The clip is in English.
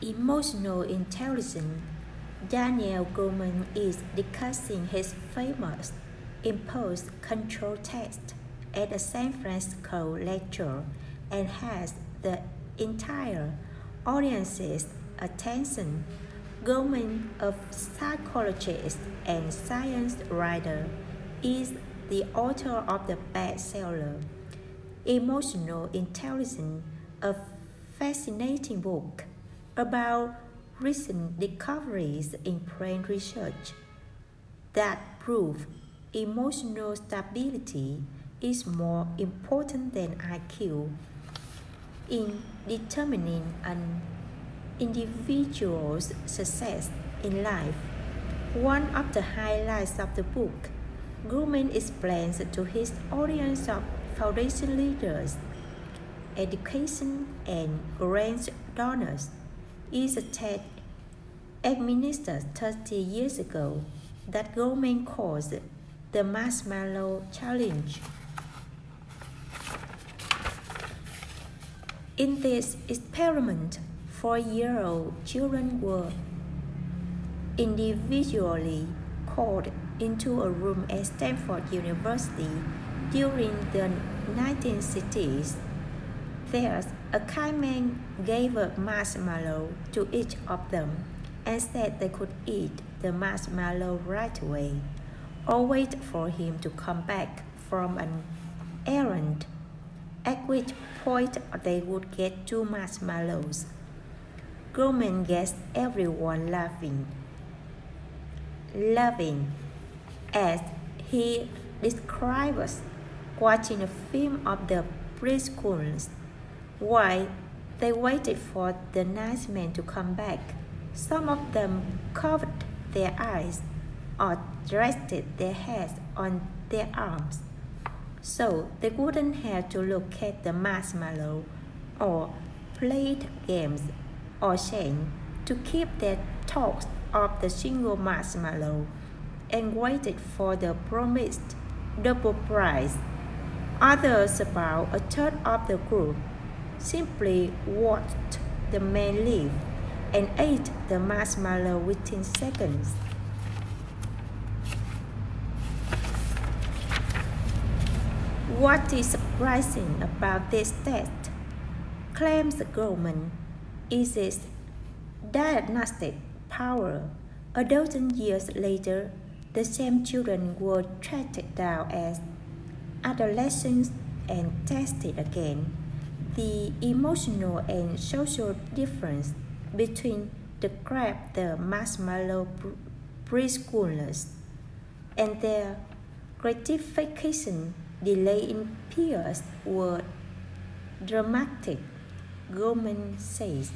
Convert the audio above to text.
Emotional intelligence. Daniel Goleman is discussing his famous impulse control test at a San Francisco lecture and has the entire audience's attention. Goleman, a psychologist and science writer, is the author of the bestseller Emotional Intelligence, a fascinating book about recent discoveries in brain research that prove emotional stability is more important than IQ in determining an individual's success in life. One of the highlights of the book, Goleman explains to his audience of foundation leaders, education, and grant donors is a test administered 30 years ago that Goleman calls the Marshmallow Challenge. In this experiment, 4-year-old children were individually called into a room at Stanford University during the 1960s. There, a kind man gave a marshmallow to each of them and said they could eat the marshmallow right away or wait for him to come back from an errand, at which point they would get 2 marshmallows. Goleman gets everyone laughing as he describes watching a film of the preschoolers while they waited for the nice man to come back. Some of them covered their eyes or rested their heads on their arms so they wouldn't have to look at the marshmallow or played games or chant to keep their thoughts off the single marshmallow and waited for the promised double prize. Others, about a third of the group, simply watched the man leave and ate the marshmallow within seconds. What is surprising about this test, claims Goleman, is its diagnostic power. A dozen years later, the same children were tracked down as adolescents and tested again. The emotional and social difference between the marshmallow preschoolers and their gratification delay in peers were dramatic, Goleman says.